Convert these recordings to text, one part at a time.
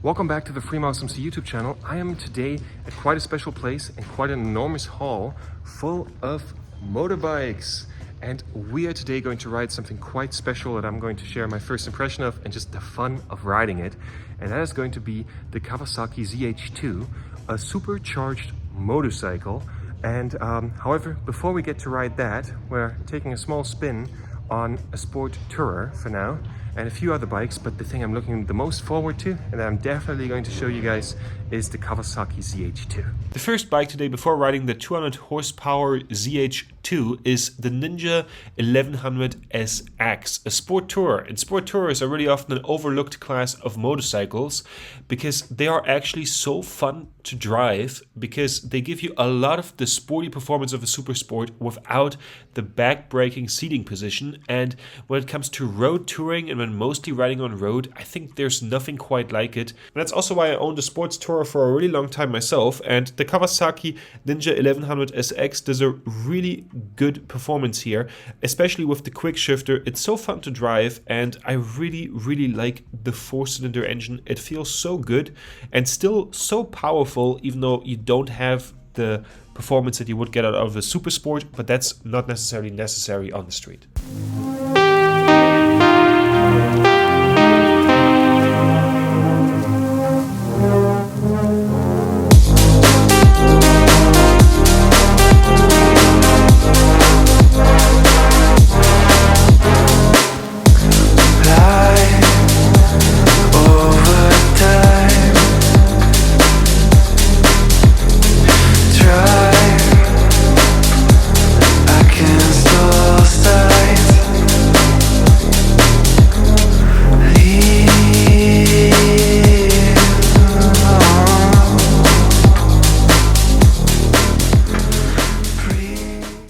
Welcome back to the Freemouse MC YouTube channel. I am today at quite a special place and quite an enormous hall full of motorbikes. And we are today going to ride something quite special that I'm going to share my first impression of and just the fun of riding it. And that is going to be the Kawasaki ZH2, a supercharged motorcycle. And however, before we get to ride that, we're taking a small spin on a sport tourer for now, and a few other bikes, but the thing I'm looking the most forward to, and that I'm definitely going to show you guys, is the Kawasaki ZH2. The first bike today before riding the 200 horsepower ZH2 is the Ninja 1100 SX, a sport tourer. And sport tourers are really often an overlooked class of motorcycles because they are actually so fun to drive, because they give you a lot of the sporty performance of a super sport without the back-breaking seating position. And when it comes to road touring and when mostly riding on road, I think there's nothing quite like it. And that's also why I owned a sports tourer for a really long time myself, and the Kawasaki Ninja 1100 SX does a really good performance here, especially with the quick shifter. It's so fun to drive, and I really like the 4-cylinder engine. It feels so good and still so powerful, even though you don't have the performance that you would get out of a super sport, but that's not necessarily necessary on the street.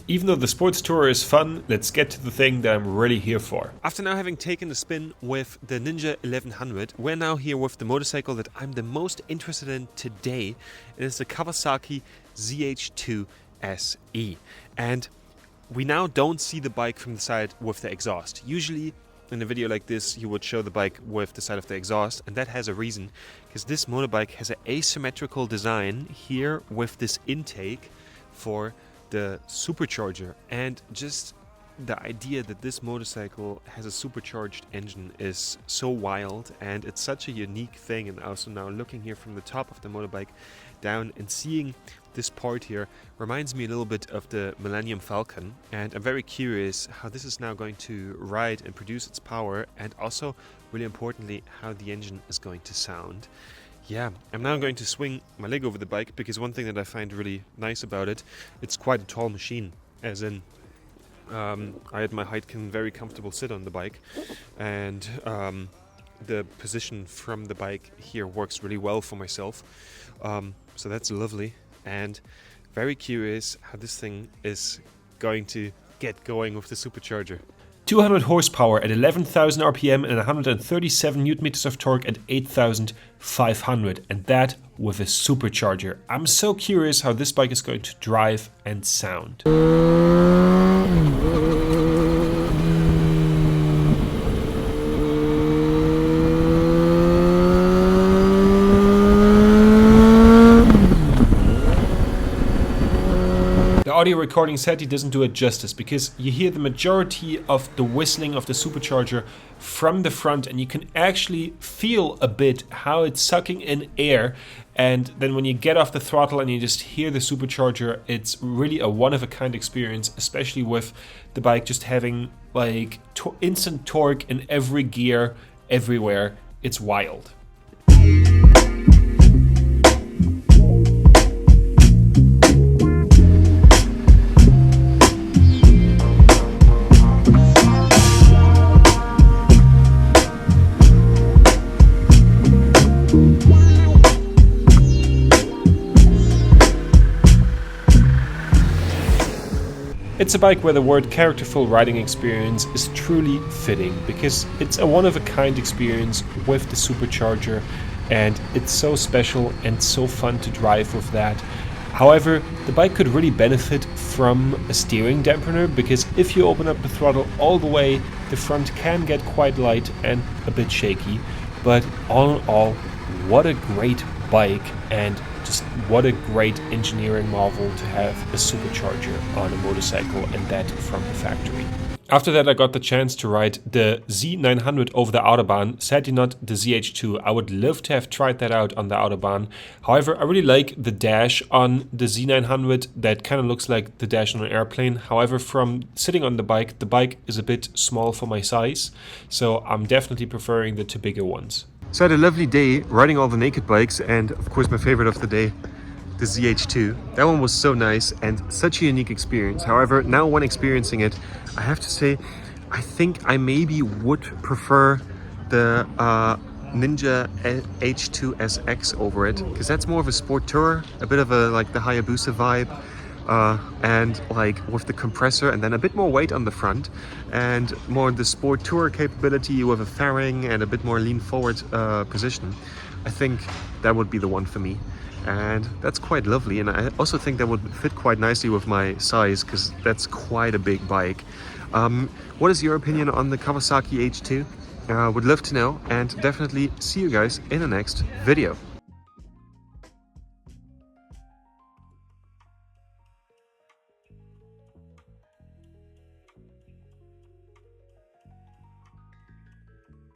Even though the sports tourer is fun, let's get to the thing that I'm really here for. After now having taken the spin with the Ninja 1100, we're now here with the motorcycle that I'm the most interested in today. It is the Kawasaki ZH2 SE. And we now don't see the bike from the side with the exhaust. Usually in a video like this, you would show the bike with the side of the exhaust, and that has a reason, because this motorbike has an asymmetrical design here with this intake for the supercharger. And just the idea that this motorcycle has a supercharged engine is so wild, and it's such a unique thing. And also now looking here from the top of the motorbike down and seeing this part here reminds me a little bit of the Millennium Falcon, and I'm very curious how this is now going to ride and produce its power, and also really importantly how the engine is going to sound. Yeah, I'm now going to swing my leg over the bike, because one thing that I find really nice about it, it's quite a tall machine, as in I at my height can very comfortable sit on the bike, and the position from the bike here works really well for myself, so that's lovely, and very curious how this thing is going to get going with the supercharger. 200 horsepower at 11,000 RPM and 137 Nm of torque at 8,500, and that with a supercharger. I'm so curious how this bike is going to drive and sound. The audio recording sadly doesn't do it justice, because you hear the majority of the whistling of the supercharger from the front, and you can actually feel a bit how it's sucking in air. And then when you get off the throttle and you just hear the supercharger, it's really a one-of-a-kind experience, especially with the bike just having like instant torque in every gear, everywhere. It's wild. It's a bike where the word characterful riding experience is truly fitting, because it's a one-of-a-kind experience with the supercharger, and it's so special and so fun to drive with that. However, the bike could really benefit from a steering dampener, because if you open up the throttle all the way, the front can get quite light and a bit shaky. But all in all, what a great bike, and just what a great engineering marvel to have a supercharger on a motorcycle, and that from the factory. After that, I got the chance to ride the Z900 over the Autobahn, sadly not the ZH2. I would love to have tried that out on the Autobahn. However, I really like the dash on the Z900. That kind of looks like the dash on an airplane. However, from sitting on the bike is a bit small for my size, so I'm definitely preferring the two bigger ones. So I had a lovely day riding all the naked bikes, and of course my favorite of the day, the ZH2. That one was so nice and such a unique experience. However, now when experiencing it, I have to say, I think I maybe would prefer the Ninja H2 SX over it, because that's more of a sport tourer, a bit of a like the Hayabusa vibe, and like with the compressor and then a bit more weight on the front and more the sport tourer capability with a fairing and a bit more lean forward position. I think that would be the one for me. And that's quite lovely, and I also think that would fit quite nicely with my size, because that's quite a big bike. What is your opinion on the Kawasaki H2? Would love to know, and definitely see you guys in the next video.